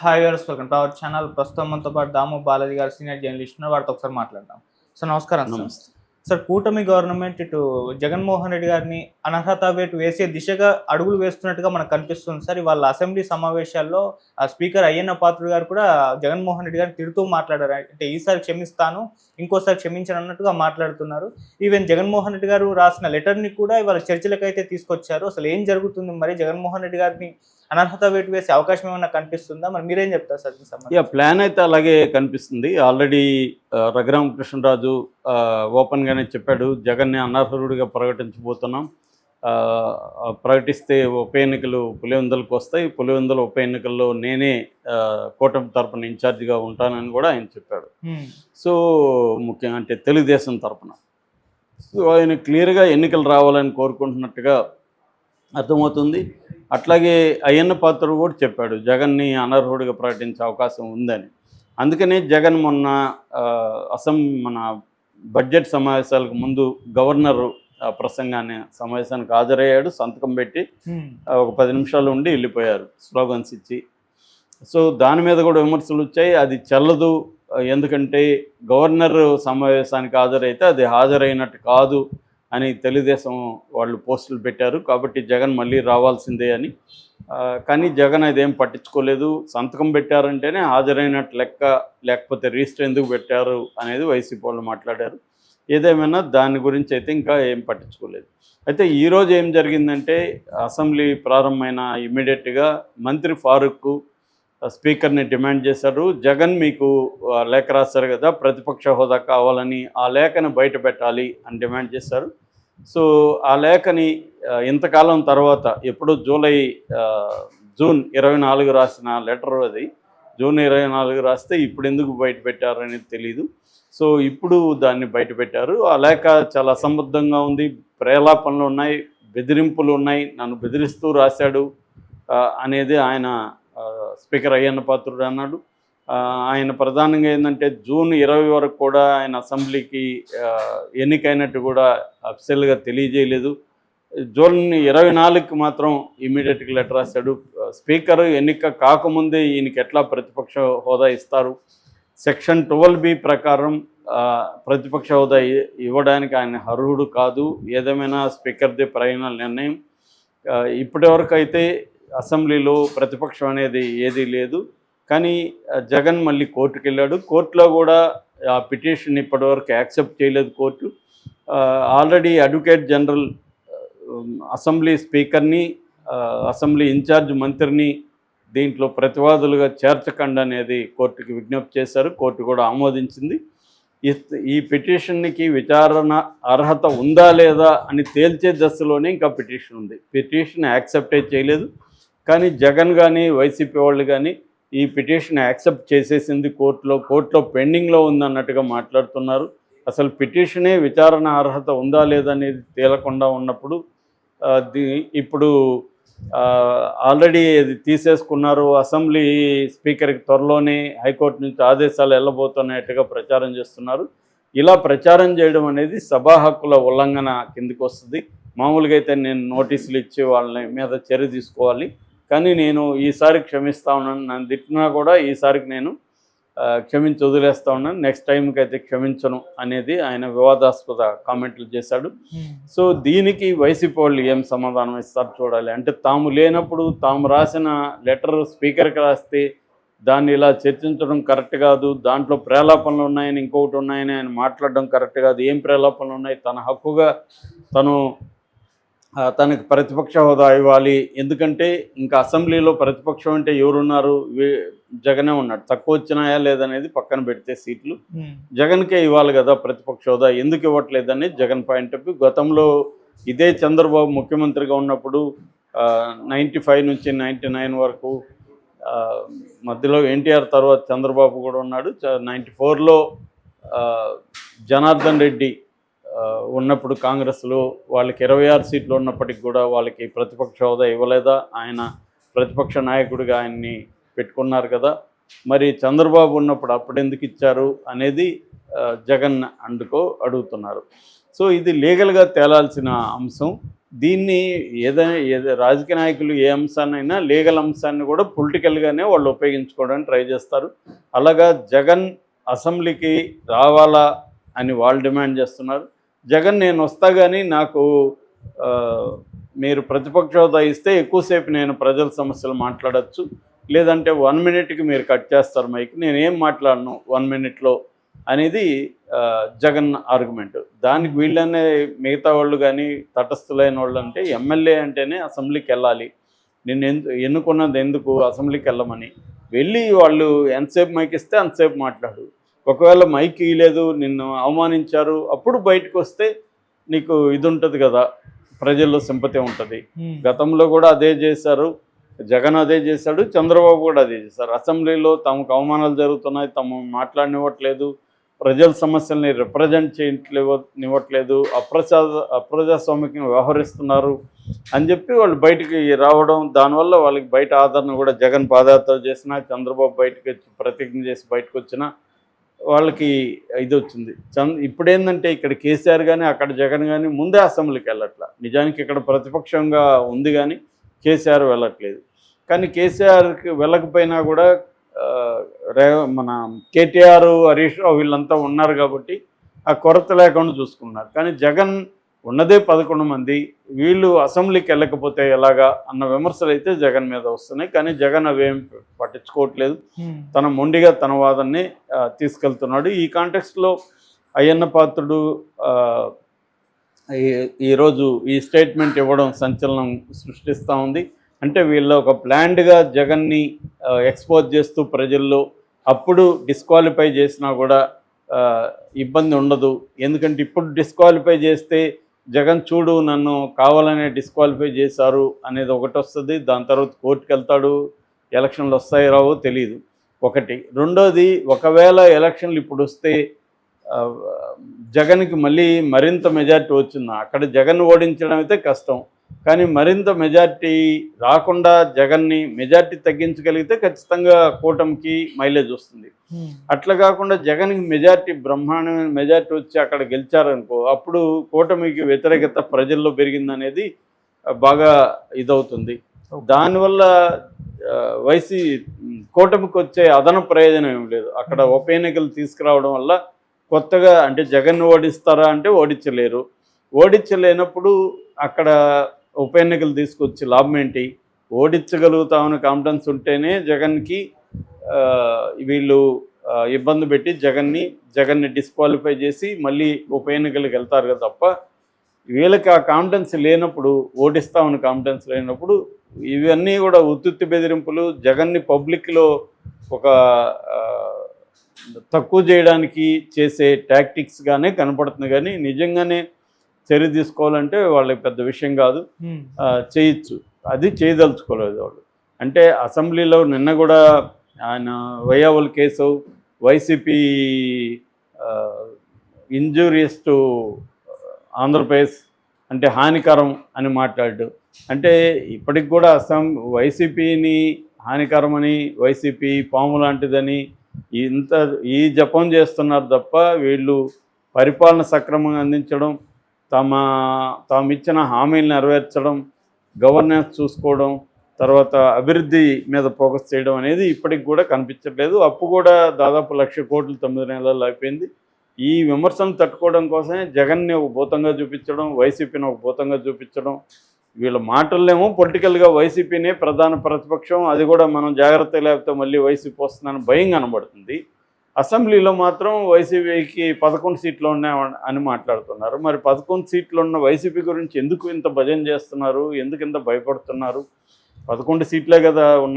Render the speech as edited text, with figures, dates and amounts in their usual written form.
Hi viewers, welcome to our channel. ప్రస్తుతం మనతో పాటు దాము బాలాజీ గారు సీనియర్ జర్నలిస్ట్ ఉన్నారు. వారితో ఒకసారి మాట్లాడదాం. సార్ నమస్కారం. సార్ నమస్తే. సార్ కూటమి గవర్నమెంట్ ఇటు జగన్మోహన్ రెడ్డి గారిని అనర్హత వేటు వేసే దిశగా అడుగులు వేస్తున్నట్టుగా మనకు కనిపిస్తుంది. సార్ ఇవాళ అసెంబ్లీ సమావేశాల్లో స్పీకర్ అయ్యన్న పాత్రుడు గారు కూడా జగన్మోహన్ రెడ్డి గారిని తిడుతూ మాట్లాడారు. అంటే ఈసారి క్షమిస్తాను, ఇంకోసారి క్షమించను అన్నట్టుగా మాట్లాడుతున్నారు. ఈవెన్ జగన్మోహన్ రెడ్డి గారు రాసిన లెటర్ని కూడా ఇవాళ చర్చలకైతే తీసుకొచ్చారు. అసలు ఏం జరుగుతుంది, మరి జగన్మోహన్ రెడ్డి గారిని అనర్హత వేటు వేసే అవకాశం ఏమైనా కనిపిస్తుందా? మరి మీరేం చెప్తారు సార్ దీనికి సంబంధించి? ప్లాన్ అయితే అలాగే కనిపిస్తుంది. ఆల్రెడీ రఘురామకృష్ణరాజు ఓపెన్గానే చెప్పాడు, జగన్ని అనర్హుడిగా ప్రకటించబోతున్నాం. ప్రకటిస్తే ఉప ఎన్నికలు పులివెందులకు వస్తాయి, పులివెందుల ఉప ఎన్నికల్లో నేనే కూటమి తరపున ఇన్ఛార్జిగా ఉంటానని కూడా ఆయన చెప్పాడు. సో ముఖ్యంగా అంటే తెలుగుదేశం తరపున సో ఆయన క్లియర్గా ఎన్నికలు రావాలని కోరుకుంటున్నట్టుగా అర్థమవుతుంది. అట్లాగే అయ్యన్న పాత్రుడు కూడా చెప్పాడు జగన్ని అనర్హుడిగా ప్రకటించే అవకాశం ఉందని. అందుకనే జగన్ మొన్న మన బడ్జెట్ సమావేశాలకు ముందు గవర్నర్ సమావేశానికి హాజరయ్యాడు, సంతకం పెట్టి ఒక 10 నిమిషాలు ఉండి వెళ్ళిపోయారు స్లోగన్స్ ఇచ్చి. సో దాని మీద కూడా విమర్శలు వచ్చాయి. అది చెల్లదు, ఎందుకంటే గవర్నర్ సమావేశానికి హాజరైతే అది హాజరైనట్టు కాదు అని తెలుగుదేశం వాళ్ళు పోస్టులు పెట్టారు. కాబట్టి జగన్ మళ్ళీ రావాల్సిందే అని. కానీ జగన్ అదేం పట్టించుకోలేదు. సంతకం పెట్టారంటేనే హాజరైనట్టు లెక్క, లేకపోతే రిజిస్టర్ ఎందుకు పెట్టారు అనేది వైసీపీ వాళ్ళు మాట్లాడారు. ఏదేమైనా దాని గురించి అయితే ఇంకా ఏం పట్టించుకోలేదు. అయితే ఈరోజు ఏం జరిగిందంటే అసెంబ్లీ ప్రారంభమైన ఇమ్మీడియట్గా మంత్రి ఫారూక్ స్పీకర్ని డిమాండ్ చేశారు. జగన్ మీకు లేఖ రాశారు కదా, ప్రతిపక్ష హోదా కావాలని, ఆ లేఖను బయట పెట్టాలి అని డిమాండ్ చేశారు. సో ఆ లేఖని ఇంతకాలం తర్వాత ఎప్పుడో జూన్ 24 రాసిన లెటర్ అది. జూన్ 24 రాస్తే ఇప్పుడు ఎందుకు బయట పెట్టారు అనేది తెలీదు. సో ఇప్పుడు దాన్ని బయట పెట్టారు. ఆ లేఖ చాలా అసంబద్ధంగా ఉంది, ప్రేలాపనలు ఉన్నాయి, బెదిరింపులు ఉన్నాయి, నన్ను బెదిరిస్తూ రాశాడు అనేది ఆయన స్పీకర్ అయ్యన్న పాత్రుడు అన్నాడు. ఆయన ప్రధానంగా ఏంటంటే జూన్ 20 వరకు కూడా ఆయన అసెంబ్లీకి ఎన్నికైనట్టు కూడా అఫీషియల్గా తెలియజేయలేదు. జూన్ 24కి మాత్రం ఇమీడియట్గా లెటర్ రాశాడు. స్పీకర్ ఎన్నిక కాకముందే ఈయనకి ఎట్లా ప్రతిపక్ష హోదా ఇస్తారు? సెక్షన్ 12B ప్రకారం ప్రతిపక్ష హోదా ఇవ్వడానికి ఆయన అర్హుడు కాదు. ఏదేమైనా స్పీకర్ది ఫైనల్ నిర్ణయం. ఇప్పటివరకు అయితే అసెంబ్లీలో ప్రతిపక్షం అనేది ఏదీ లేదు. కానీ జగన్ మళ్ళీ కోర్టుకు వెళ్ళాడు. కోర్టులో కూడా ఆ పిటిషన్ ఇప్పటివరకు యాక్సెప్ట్ చేయలేదు court. Already advocate general assembly స్పీకర్ని, అసెంబ్లీ ఇన్ఛార్జ్ మంత్రిని దీంట్లో ప్రతివాదులుగా చేర్చకండి అనేది కోర్టుకి విజ్ఞప్తి చేశారు. కోర్టు కూడా ఆమోదించింది. ఈ పిటిషన్కి విచారణ అర్హత ఉందా లేదా అని తేల్చే దశలోనే ఇంకా పిటిషన్ ఉంది. పిటిషన్ యాక్సెప్టే చేయలేదు. కానీ జగన్ కానీ వైసీపీ వాళ్ళు కానీ ఈ పిటిషన్ యాక్సెప్ట్ చేసేసింది కోర్టులో పెండింగ్లో ఉందన్నట్టుగా మాట్లాడుతున్నారు. అసలు పిటిషనే విచారణ అర్హత ఉందా లేదా అనేది తేలకుండా ఉన్నప్పుడు ఇప్పుడు ఆల్రెడీ అది తీసేసుకున్నారు. అసెంబ్లీ స్పీకర్కి త్వరలోనే హైకోర్టు నుంచి ఆదేశాలు వెళ్ళబోతున్నట్టుగా ప్రచారం చేస్తున్నారు. ఇలా ప్రచారం చేయడం అనేది సభా హక్కుల ఉల్లంఘన కిందికి వస్తుంది. మామూలుగా అయితే నేను నోటీసులు ఇచ్చి వాళ్ళ మీద చర్య తీసుకోవాలి, కానీ నేను ఈసారి క్షమిస్తా ఉన్నాను, నన్ను తిట్టినా కూడా ఈసారికి నేను క్షమించి వదిలేస్తా ఉన్నాను, నెక్స్ట్ టైంకి అయితే క్షమించను అనేది ఆయన వివాదాస్పద కామెంట్లు చేశాడు. సో దీనికి వైసీపీ వాళ్ళు ఏం సమాధానం ఇస్తారు చూడాలి. అంటే తాము లేనప్పుడు తాము రాసిన లెటర్ స్పీకర్కి రాస్తే దాన్ని ఇలా చర్చించడం కరెక్ట్ కాదు, దాంట్లో ప్రేలాపనలు ఉన్నాయని ఇంకొకటి ఉన్నాయని ఆయన మాట్లాడడం కరెక్ట్ కాదు. ఏం ప్రేలాపనలు ఉన్నాయి? తన హక్కుగా తనకు ప్రతిపక్ష హోదా ఇవ్వాలి. ఎందుకంటే ఇంకా అసెంబ్లీలో ప్రతిపక్షం అంటే ఎవరున్నారు? జగనే ఉన్నాడు. తక్కువ వచ్చినాయా లేదనేది పక్కన పెడితే సీట్లు జగన్కే ఇవ్వాలి కదా ప్రతిపక్ష హోదా, ఎందుకు ఇవ్వట్లేదని జగన్ పాయింట్ ఆఫ్ వ్యూ. గతంలో ఇదే చంద్రబాబు ముఖ్యమంత్రిగా ఉన్నప్పుడు 95 నుంచి 99 వరకు, మధ్యలో ఎన్టీఆర్ తర్వాత చంద్రబాబు కూడా ఉన్నాడు. 94లో జనార్దన్ రెడ్డి ఉన్నప్పుడు కాంగ్రెస్లో వాళ్ళకి 26 సీట్లు ఉన్నప్పటికి కూడా వాళ్ళకి ప్రతిపక్ష హోదా ఇవ్వలేదా? ఆయన ప్రతిపక్ష నాయకుడిగా ఆయన్ని పెట్టుకున్నారు కదా, మరి చంద్రబాబు ఉన్నప్పుడు అప్పుడు ఎందుకు ఇచ్చారు అనేది జగన్ అడుగుతున్నారు. సో ఇది లీగల్గా తేలాల్సిన అంశం. దీన్ని ఏదైనా రాజకీయ నాయకులు ఏ అంశాన్నైనా లీగల్ అంశాన్ని కూడా పొలిటికల్గానే వాళ్ళు ఉపయోగించుకోవడానికి ట్రై చేస్తారు. అలాగా జగన్ అసెంబ్లీకి రావాలా అని వాళ్ళు డిమాండ్ చేస్తున్నారు. జగన్ నేను వస్తా కానీ నాకు మీరు ప్రతిపక్ష హోదా ఇస్తే ఎక్కువసేపు నేను ప్రజల సమస్యలు మాట్లాడచ్చు, లేదంటే 1 మినిట్కి మీరు కట్ చేస్తారు మైక్, నేనేం మాట్లాడను 1 మినిట్లో అనేది జగన్ ఆర్గ్యుమెంట్. దానికి వీళ్ళనే మిగతా వాళ్ళు కానీ తటస్థులైన వాళ్ళు అంటే ఎమ్మెల్యే అంటేనే అసెంబ్లీకి వెళ్ళాలి, నిన్ను ఎన్నుకున్నది ఎందుకు అసెంబ్లీకి వెళ్ళమని, వెళ్ళి వాళ్ళు ఎంతసేపు మైక్ ఇస్తే అంతసేపు మాట్లాడు. ఒకవేళ మైక్ ఇవ్వలేదు, నిన్ను అవమానించారు, అప్పుడు బయటకు వస్తే నీకు ఇది ఉంటుంది కదా, ప్రజల్లో సింపతి ఉంటుంది. గతంలో కూడా అదే చేశారు, జగన్ అదే చేశాడు, చంద్రబాబు కూడా అదే చేశారు. అసెంబ్లీలో తమకు అవమానాలు జరుగుతున్నాయి, తమ మాట్లాడనివ్వట్లేదు, ప్రజల సమస్యల్ని రిప్రజెంట్ చేయనివ్వట్లేదు, అప్రజాస్వామికంగా వ్యవహరిస్తున్నారు అని చెప్పి వాళ్ళు బయటికి రావడం, దానివల్ల వాళ్ళకి బయట ఆదరణ కూడా జగన్ పాదయాత్ర చేసినా, చంద్రబాబు బయటకు వచ్చి ప్రతిజ్ఞ చేసి బయటకు వచ్చినా వాళ్ళకి ఇది వచ్చింది. ఇప్పుడేంటంటే ఇక్కడ కేసీఆర్ కానీ అక్కడ జగన్ కానీ ముందే అసెంబ్లీకి వెళ్ళట్లా. నిజానికి ఇక్కడ ప్రతిపక్షంగా ఉంది కానీ కేసీఆర్ వెళ్ళట్లేదు. కానీ కేసీఆర్కి వెళ్ళకపోయినా కూడా మన కేటీఆర్, హరీష్ రావు వీళ్ళంతా ఉన్నారు కాబట్టి ఆ కొరత లేకుండా చూసుకున్నారు. కానీ జగన్ ఉన్నదే 11 మంది, వీళ్ళు అసెంబ్లీకి వెళ్ళకపోతే ఎలాగా అన్న విమర్శలు అయితే జగన్ మీద వస్తున్నాయి. కానీ జగన్ అవేం పట్టించుకోవట్లేదు, తన మొండిగా తన వాదనని తీసుకెళ్తున్నాడు. ఈ కాంటెక్స్ట్లో అయ్యన్న పాత్రుడు ఈరోజు ఈ స్టేట్మెంట్ ఇవ్వడం సంచలనం సృష్టిస్తూ ఉంది. అంటే వీళ్ళు ఒక ప్లాన్డ్గా జగన్ని ఎక్స్పోజ్ చేస్తూ ప్రజల్లో అప్పుడు డిస్క్వాలిఫై చేసినా కూడా ఇబ్బంది ఉండదు, ఎందుకంటే ఇప్పుడు డిస్క్వాలిఫై చేస్తే జగన్ చూడు నన్ను కావాలనే డిస్క్వాలిఫై చేశారు అనేది ఒకటి వస్తుంది. దాని తర్వాత కోర్టుకు వెళ్తాడు, ఎలక్షన్లు వస్తాయి రావో తెలియదు ఒకటి. రెండోది, ఒకవేళ ఎలక్షన్లు ఇప్పుడు వస్తే జగన్కి మళ్ళీ మరింత మెజార్టీ వచ్చిందా, అక్కడ జగన్ ఓడించడం అయితే కష్టం, కానీ మరింత మెజార్టీ రాకుండా జగన్ని మెజార్టీ తగ్గించగలిగితే ఖచ్చితంగా కూటమికి మైలేజ్ వస్తుంది. అట్లా కాకుండా జగన్కి మెజార్టీ బ్రహ్మాండమైన మెజార్టీ వచ్చి అక్కడ గెలిచారనుకో, అప్పుడు కూటమికి వ్యతిరేకత ప్రజల్లో పెరిగిందనేది బాగా ఇదవుతుంది. దానివల్ల కూటమికి వచ్చే అదన ప్రయోజనం ఏం లేదు. అక్కడ ఉప ఎన్నికలు తీసుకురావడం వల్ల కొత్తగా అంటే జగన్ ఓడిస్తారా అంటే ఓడించలేరు. ఓడించలేనప్పుడు అక్కడ ఉప ఎన్నికలు తీసుకొచ్చి లాభం ఏంటి? ఓడించగలుగుతామని కాన్ఫిడెన్స్ ఉంటేనే జగన్కి వీళ్ళు ఇబ్బంది పెట్టి జగన్ని డిస్క్వాలిఫై చేసి మళ్ళీ ఉప ఎన్నికలకు వెళ్తారు కదా. తప్ప వీళ్ళకి ఆ కాన్ఫిడెన్స్ లేనప్పుడు, ఓడిస్తామని కాన్ఫిడెన్స్ లేనప్పుడు ఇవన్నీ కూడా ఉత్తుత్తి బెదిరింపులు, జగన్ని పబ్లిక్లో ఒక తక్కువ చేయడానికి చేసే టాక్టిక్స్గానే కనపడుతుంది. కానీ నిజంగానే చర్య తీసుకోవాలంటే వాళ్ళకి పెద్ద విషయం కాదు, చేయొచ్చు. అది చేయదలుచుకోలేదు వాళ్ళు. అంటే అసెంబ్లీలో నిన్న కూడా ఆయన వైయావుల్ case, YCP injurious to Andhra Pradesh అంటే హానికరం అని మాట్లాడు. అంటే ఇప్పటికి కూడా వైసీపీని హానికరమని, వైసీపీ పాము లాంటిదని ఈ జపం చేస్తున్నారు తప్ప వీళ్ళు పరిపాలన సక్రమంగా అందించడం, తాము ఇచ్చిన హామీలు నెరవేర్చడం, గవర్నెన్స్ చూసుకోవడం, తర్వాత అభివృద్ధి మీద ఫోకస్ చేయడం అనేది ఇప్పటికి కూడా కనిపించట్లేదు. అప్పు కూడా దాదాపు 1,00,000 కోట్లు 9 నెలల్లో అయిపోయింది. ఈ విమర్శను తట్టుకోవడం కోసమే జగన్ని ఒక భూతంగా చూపించడం, వైసీపీని ఒక భూతంగా చూపించడం. వీళ్ళ మాటల్లేమో పొలిటికల్గా వైసీపీనే ప్రధాన ప్రతిపక్షం, అది కూడా మనం జాగ్రత్త లేకపోతే మళ్ళీ వైసీపీ వస్తుందని భయం కనబడుతుంది. అసెంబ్లీలో మాత్రం వైసీపీకి 11 సీట్లు ఉన్నాయని మాట్లాడుతున్నారు. మరి 11 సీట్లు ఉన్న వైసీపీ గురించి ఎందుకు ఇంత భజన చేస్తున్నారు, ఎందుకు ఇంత భయపడుతున్నారు? 11 సీట్లే కదా ఉన్నాయి.